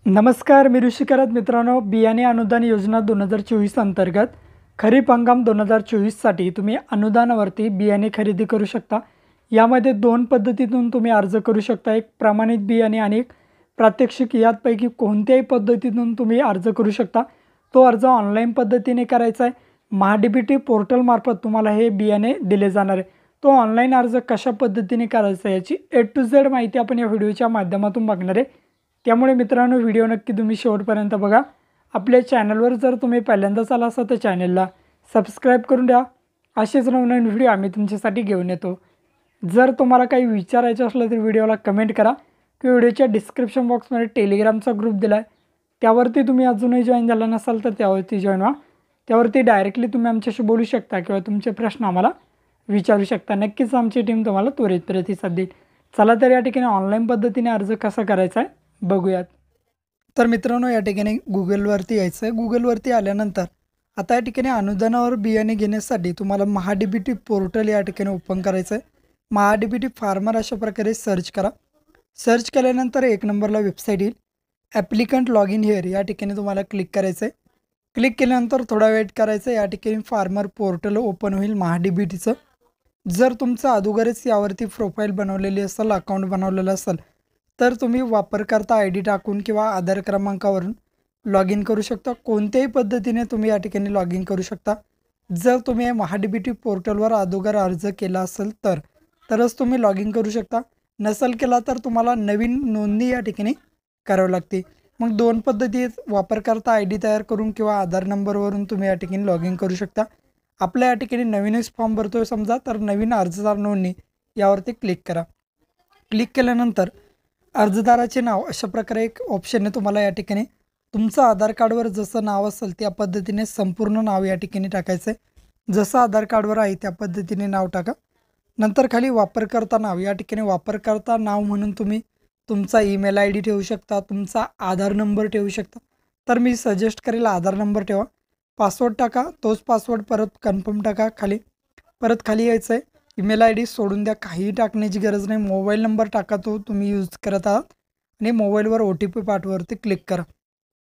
नमस्कार, मी ऋषिकरत मित्रांनो. बियाणे अनुदान योजना 2024 अंतर्गत खरीप हंगाम 2024साठी तुम्ही अनुदानावरती बियाणे खरेदी करू शकता. यामध्ये दोन पद्धतीतून तुम्ही अर्ज करू शकता. एक प्रमाणित बियाणे आणि एक प्रात्यक्षिक. यापैकी कोणत्याही पद्धतीतून तुम्ही अर्ज करू शकता. तो अर्ज ऑनलाईन पद्धतीने करायचा आहे. महाडीबीटी पोर्टलमार्फत तुम्हाला हे बियाणे दिले जाणार आहे. तो ऑनलाईन अर्ज कशा पद्धतीने करायचा याची A to Z माहिती आपण या व्हिडिओच्या माध्यमातून बघणार आहे. त्यामुळे मित्रांनो, व्हिडिओ नक्की तुम्ही शेवटपर्यंत बघा. आपल्या चॅनलवर जर तुम्ही पहिल्यांदाच आला असाल तर चॅनलला सबस्क्राईब करून द्या. असेच नवनवीन व्हिडिओ आम्ही तुमच्यासाठी घेऊन येतो. जर तुम्हाला काही विचारायचं असलं तर व्हिडिओला कमेंट करा किंवा व्हिडिओच्या डिस्क्रिप्शन बॉक्समध्ये टेलिग्रामचा ग्रुप दिला आहे, त्यावरती तुम्ही अजूनही जॉईन झाला नसाल तर त्यावरती जॉईन व्हा. त्यावरती डायरेक्टली तुम्ही आमच्याशी बोलू शकता किंवा तुमचे प्रश्न आम्हाला विचारू शकता. नक्कीच आमची टीम तुम्हाला त्वरित प्रतिसाद देईल. चला तर या ठिकाणी ऑनलाईन पद्धतीने अर्ज कसा करायचा आहे बघूयात. तर मित्रांनो, या ठिकाणी गुगलवरती यायचं आहे. गुगलवरती आल्यानंतर आता या ठिकाणी अनुदानावर बियाणे घेण्यासाठी तुम्हाला महाडीबीटी पोर्टल या ठिकाणी ओपन करायचं आहे. महाडीबीटी फार्मर अशा प्रकारे सर्च करा. सर्च केल्यानंतर एक नंबरला वेबसाईट येईल. ॲप्लिकंट लॉग इन हिअर या ठिकाणी तुम्हाला क्लिक करायचं आहे. क्लिक केल्यानंतर थोडा वेट करायचं आहे. या ठिकाणी फार्मर पोर्टल ओपन होईल महाडीबीटीचं. जर तुमचं अगोदरच यावरती प्रोफाईल बनवलेली असेल, अकाउंट बनवलेलं असेल, तर तुम्ही वापरकर्ता ID टाकून किंवा आधार क्रमांकावरून लॉग इन करू शकता. कोणत्याही पद्धतीने तुम्ही या ठिकाणी लॉग इन करू शकता. जर तुम्ही महाडीबीटी पोर्टलवर अगोदर अर्ज केला असेल तरच तुम्ही लॉग इन करू शकता. नसेल केला तर तुम्हाला नवीन नोंदणी या ठिकाणी करावी लागते. मग दोन पद्धतीत वापरकर्ता ID तयार करून किंवा आधार नंबरवरून तुम्ही या ठिकाणी लॉग इन करू शकता. आपल्या या ठिकाणी नवीनच फॉर्म भरतोय समजा, तर नवीन अर्जदार नोंदणी यावरती क्लिक करा. क्लिक केल्यानंतर अर्जदाराचे नाव अशा प्रकारे एक ऑप्शन आहे. तुम्हाला या ठिकाणी तुमचं आधार कार्डवर जसं नाव असेल त्या पद्धतीने संपूर्ण नाव या ठिकाणी टाकायचं आहे. जसं आधार कार्डवर आहे त्या पद्धतीने नाव टाका. नंतर खाली वापरकर्ता नाव या ठिकाणी वापरकर्ता नाव म्हणून तुम्ही तुमचा ईमेल ID ठेवू शकता, तुमचा आधार नंबर ठेवू शकता. तर मी सजेस्ट करेल आधार नंबर ठेवा. पासवर्ड टाका, तोच पासवर्ड परत कन्फर्म टाका. परत खाली यायचं आहे. ईमेल ID सोडून द्या, काहीही टाकण्याची गरज नाही. मोबाईल नंबर टाका तो तुम्ही यूज करत आहात आणि मोबाईलवर OTP पाठवावरती क्लिक करा.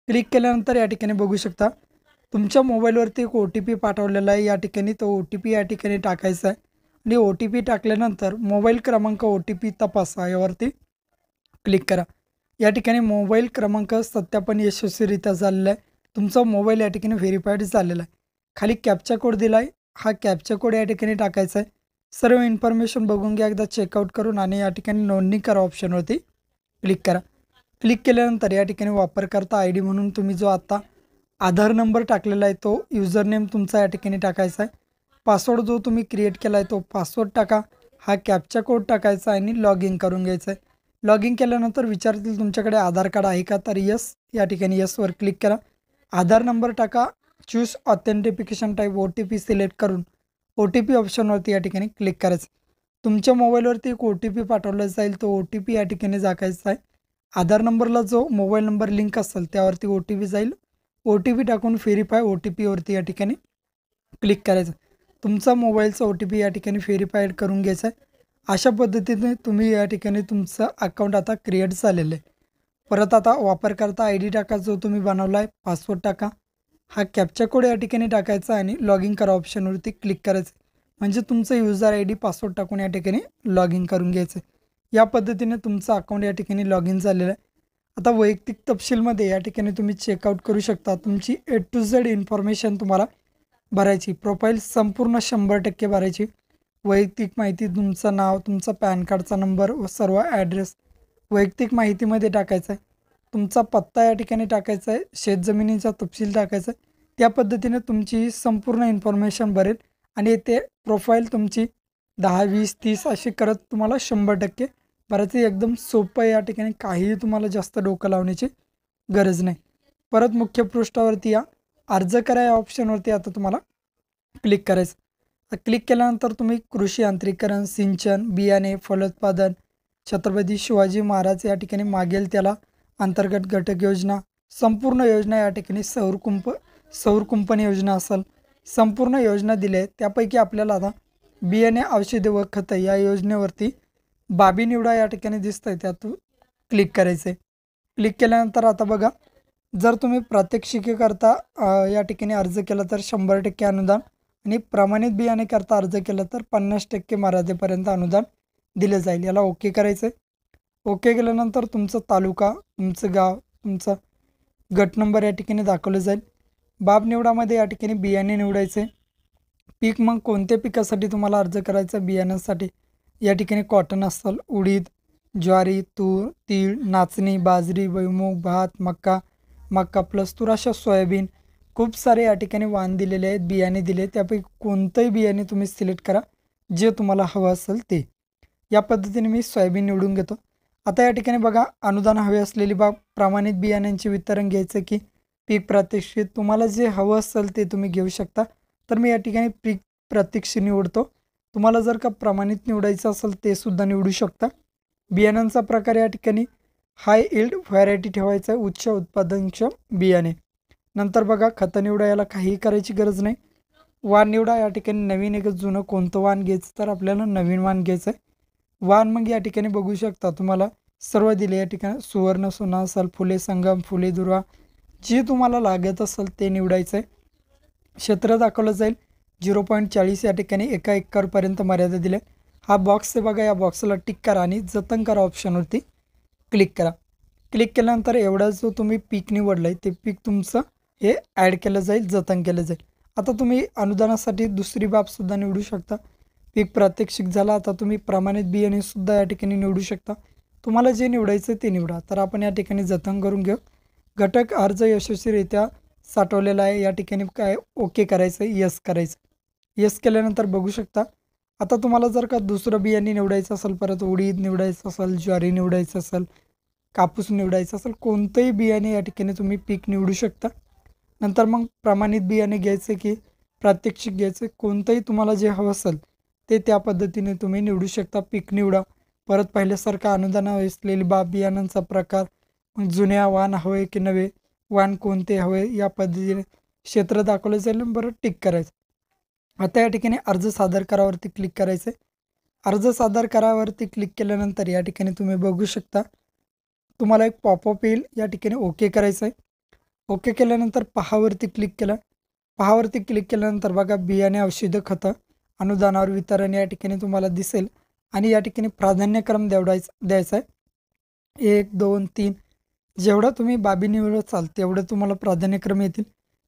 क्लिक केल्यानंतर या ठिकाणी बघू शकता तुमच्या मोबाईलवरती एक OTP पाठवलेला आहे. या ठिकाणी तो OTP या ठिकाणी टाकायचा आहे आणि OTP टाकल्यानंतर मोबाईल क्रमांक OTP तपासा यावरती क्लिक करा. या ठिकाणी मोबाईल क्रमांक सत्यापन यशस्वीरित्या झालेला आहे. तुमचा मोबाईल या ठिकाणी व्हेरीफाईड झालेला आहे. खाली कॅप्चा कोड दिला आहे. हा कॅप्चा कोड या ठिकाणी टाकायचा आहे. सर्व इन्फॉर्मेशन बघून घ्या एकदा चेकआउट करून आणि या ठिकाणी नोंदणी करा ऑप्शनवरती क्लिक करा. क्लिक केल्यानंतर या ठिकाणी वापरकर्ता ID म्हणून तुम्ही जो आता आधार नंबर टाकलेला आहे तो युजर नेम तुमचा या ठिकाणी टाकायचा आहे. पासवर्ड जो तुम्ही क्रिएट केला आहे तो पासवर्ड टाका. हा कॅप्चा कोड टाकायचा आणि लॉग इन करून घ्यायचं आहे. लॉग इन केल्यानंतर विचारतील तुमच्याकडे आधार कार्ड आहे का, तर यस या ठिकाणी यसवर क्लिक करा. आधार नंबर टाका. Choose authentification type OTP select करून OTP ऑप्शनवरती या ठिकाणी क्लिक करायचं. तुमच्या मोबाईलवरती एक OTP पाठवला जाईल. तो OTP या ठिकाणी टाकायचा आहे. आधार नंबरला जो मोबाईल नंबर लिंक असेल त्यावरती OTP जाईल. OTP टाकून व्हेरीफाय OTPवरती या ठिकाणी क्लिक करायचं. तुमचा मोबाईलचा OTP या ठिकाणी व्हेरीफाईड करून घ्यायचा आहे. अशा पद्धतीने तुम्ही या ठिकाणी तुमचं अकाउंट आता क्रिएट झालेलं आहे. परत आता वापरकर्ता ID टाका जो तुम्ही बनवला आहे. पासवर्ड टाका. हा कॅप्चा कोड या ठिकाणी टाकायचा आणि लॉग इन करा ऑप्शनवरती क्लिक करायचं. म्हणजे तुमचं युजर ID पासवर्ड टाकून या ठिकाणी लॉग इन करून घ्यायचं. या पद्धतीने तुमचं अकाउंट या ठिकाणी लॉग इन झालेलं आहे. आता वैयक्तिक तपशीलमध्ये या ठिकाणी तुम्ही चेकआउट करू शकता. तुमची A to Z इन्फॉर्मेशन तुम्हाला भरायची. प्रोफाईल संपूर्ण 100% भरायची. वैयक्तिक माहिती, तुमचं नाव, तुमचा पॅन कार्डचा नंबर व सर्व ॲड्रेस वैयक्तिक माहितीमध्ये टाकायचा आहे. तुमचा पत्ता या ठिकाणी टाकायचा आहे. शेतजमिनीचा तपशील टाकायचा आहे. त्या पद्धतीने तुमची संपूर्ण इन्फॉर्मेशन भरेल आणि ते प्रोफाईल तुमची 10, 20, 30 अशी करत तुम्हाला 100% भरायचं. एकदम सोपं आहे. या ठिकाणी काहीही तुम्हाला जास्त डोकं लावण्याची गरज नाही. परत मुख्य पृष्ठावरती या अर्ज करा या ऑप्शनवरती आता तुम्हाला क्लिक करायचं. क्लिक केल्यानंतर तुम्ही कृषी यांत्रिकरण, सिंचन, बियाणे, फलोत्पादन, छत्रपती शिवाजी महाराज या ठिकाणी मागेल त्याला अंतर्गत घटक योजना, संपूर्ण योजना या ठिकाणी सौर कुंपण योजना असेल, संपूर्ण योजना दिल्या आहेत. त्यापैकी आपल्याला आता बियाणे, औषधे व खतं या योजनेवरती बाबी निवडा या ठिकाणी दिसतंय त्यातून क्लिक करायचं आहे. क्लिक केल्यानंतर आता बघा, जर तुम्ही प्रात्यक्षिकेकरता या ठिकाणी अर्ज केला तर 100% अनुदान आणि प्रमाणित बियाणेकरता अर्ज केला तर 50% मर्यादेपर्यंत अनुदान दिले जाईल. याला ओके करायचं आहे. ओके केल्यानंतर तुमचा तालुका, तुमचं गाव, तुमचा गट नंबर या ठिकाणी दाखवलं जाईल. बाब निवडामध्ये या ठिकाणी बियाणे निवडायचे. पीक मग कोणत्या पिकासाठी तुम्हाला अर्ज करायचा बियाण्यासाठी या ठिकाणी कॉटन असेल, उडीद, ज्वारी, तूर, तीळ, नाचणी, बाजरी, भुईमूग, भात, मका, मका प्लस तूर अशा सोयाबीन खूप सारे या ठिकाणी वाण दिलेले आहेत, बियाणे दिले. त्यापैकी कोणतंही बियाणे तुम्ही सिलेक्ट करा जे तुम्हाला हवं असेल ते. या पद्धतीने मी सोयाबीन निवडून घेतो. आता या ठिकाणी बघा, अनुदान हवे असलेली बाब प्रमाणित बियाण्यांचे वितरण घ्यायचं की पीक प्रात्यक्षिक तुम्हाला जे हवं असेल ते तुम्ही घेऊ शकता. तर मी या ठिकाणी पीक प्रात्यक्षिक निवडतो. तुम्हाला जर का प्रमाणित निवडायचं असेल ते सुद्धा निवडू शकता. बियाण्यांचा प्रकार या ठिकाणी हाय इल्ड व्हरायटी ठेवायचं आहे, उच्च उत्पादनक्षम बियाणे. नंतर बघा, खतं निवडा, याला काहीही करायची गरज नाही. वाण निवडा, या ठिकाणी नवीन एक जुनं कोणतं वाण घ्यायचं तर आपल्याला नवीन वाण घ्यायचं आहे. वाण मग या ठिकाणी बघू शकता तुम्हाला सर्व दिले. या ठिकाणी सुवर्ण, सोना असेल, फुले संगम, फुले दुर्वा जे तुम्हाला लागत असेल ते निवडायचं आहे. क्षेत्र दाखवलं जाईल 0.40 या ठिकाणी 1 एकरपर्यंत मर्यादा दिली. हा बॉक्स आहे बघा, या बॉक्सला टिक करा आणि जतन करा ऑप्शनवरती क्लिक करा. क्लिक केल्यानंतर एवढा जो तुम्ही पीक निवडलं आहे ते पीक तुमचं हे ॲड केलं जाईल, जतन केलं जाईल. आता तुम्ही अनुदानासाठी दुसरी बाबसुद्धा निवडू शकता. पीक प्रात्यक्षिक झाला, आता तुम्ही प्रमाणित बियाणेसुद्धा या ठिकाणी निवडू शकता. तुम्हाला जे निवडायचं ते निवडा. तर आपण या ठिकाणी जतन करून घेऊ. घटक अर्ज यशस्वीरित्या साठवलेला आहे. या ठिकाणी काय ओके करायचं, यस करायचं. यस केल्यानंतर बघू शकता, आता तुम्हाला जर का दुसरं बियाणे निवडायचं असेल, परत उडीद निवडायचं असेल, ज्वारी निवडायचं असेल, कापूस निवडायचं असेल, कोणतंही बियाणे या ठिकाणी तुम्ही पीक निवडू शकता. नंतर मग प्रमाणित बियाणे घ्यायचे की प्रात्यक्षिक घ्यायचे, कोणतंही तुम्हाला जे हवं असेल ते त्या पद्धतीने तुम्ही निवडू शकता. पीक निवडा. परत पहिल्यासारखं अनुदान असलेली बाब बियाणांचा प्रकार, मग जुन्या वाण हवे की नवे वाण कोणते हवे या पद्धतीने क्षेत्र दाखवलं जाईल. बरं, टिक करायचं. आता या ठिकाणी अर्ज सादर करावरती क्लिक करायचं. अर्ज सादर करावरती क्लिक केल्यानंतर या ठिकाणी तुम्ही बघू शकता तुम्हाला एक पॉपअप येईल. या ठिकाणी ओके करायचं आहे. ओके केल्यानंतर पहावरती क्लिक केलं. पहावरती क्लिक केल्यानंतर बघा, बियाणे, औषधं, खतं अनुदानावर वितरण या ठिकाणी तुम्हाला दिसेल आणि या ठिकाणी प्राधान्यक्रम द्यायचा आहे. 1, 2, 3 जेवढं तुम्ही बाबी निवडचाल तेवढं तुम्हाला प्राधान्यक्रम येतील.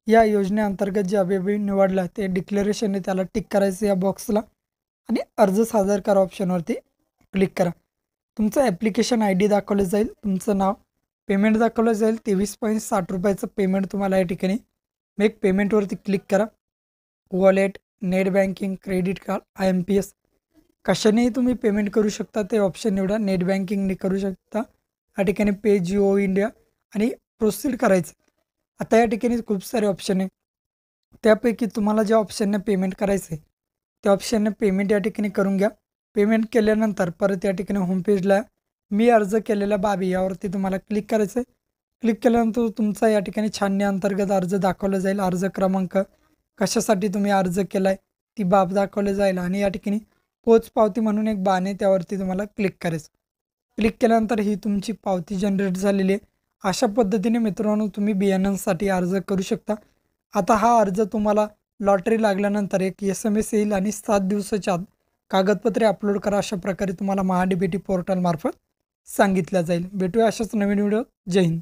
या योजनेअंतर्गत जे बाबी निवडला ते डिक्लेरेशन आहे त्याला टिक करायचं या बॉक्सला आणि अर्ज सादर करा ऑप्शनवरती क्लिक करा. तुमचं ॲप्लिकेशन ID दाखवलं जाईल, तुमचं नाव, पेमेंट दाखवलं जाईल. 23.60 रुपयाचं पेमेंट तुम्हाला या ठिकाणी मेक पेमेंटवरती क्लिक करा. Wallet, net banking, credit card, IMPS कशानेही तुम्ही पेमेंट करू शकता ते ऑप्शन निवडा. नेट बँकिंगने करू शकता. या ठिकाणी पे जिओ इंडिया आणि प्रोसीड करायचं. आता या ठिकाणी खूप सारे ऑप्शन आहे. त्यापैकी तुम्हाला ज्या ऑप्शनने पेमेंट करायचं आहे त्या ऑप्शनने पेमेंट या ठिकाणी करून घ्या. पेमेंट केल्यानंतर परत या ठिकाणी होमपेजला मी अर्ज केलेल्या बाबी यावरती तुम्हाला क्लिक करायचं आहे. क्लिक केल्यानंतर तुमचा या ठिकाणी छाननी अंतर्गत अर्ज दाखवला जाईल. अर्ज क्रमांक, कशासाठी तुम्ही अर्ज केला आहे ती बाब दाखवली जाईल आणि या ठिकाणी पोचपावती म्हणून एक बाण आहे त्यावरती तुम्हाला क्लिक करायचं. क्लिक केल्यानंतर ही तुमची पावती जनरेट झालेली आहे. अशा पद्धतीने मित्रांनो तुम्ही बियाण्यांसाठी अर्ज करू शकता. आता हा अर्ज तुम्हाला लॉटरी लागल्यानंतर एक SMS येईल आणि 7 दिवसाच्या आत कागदपत्रे अपलोड करा, अशा प्रकारे तुम्हाला महाडीबीटी पोर्टलमार्फत सांगितलं जाईल. भेटूया अशाच नवीन व्हिडिओ. जय हिंद.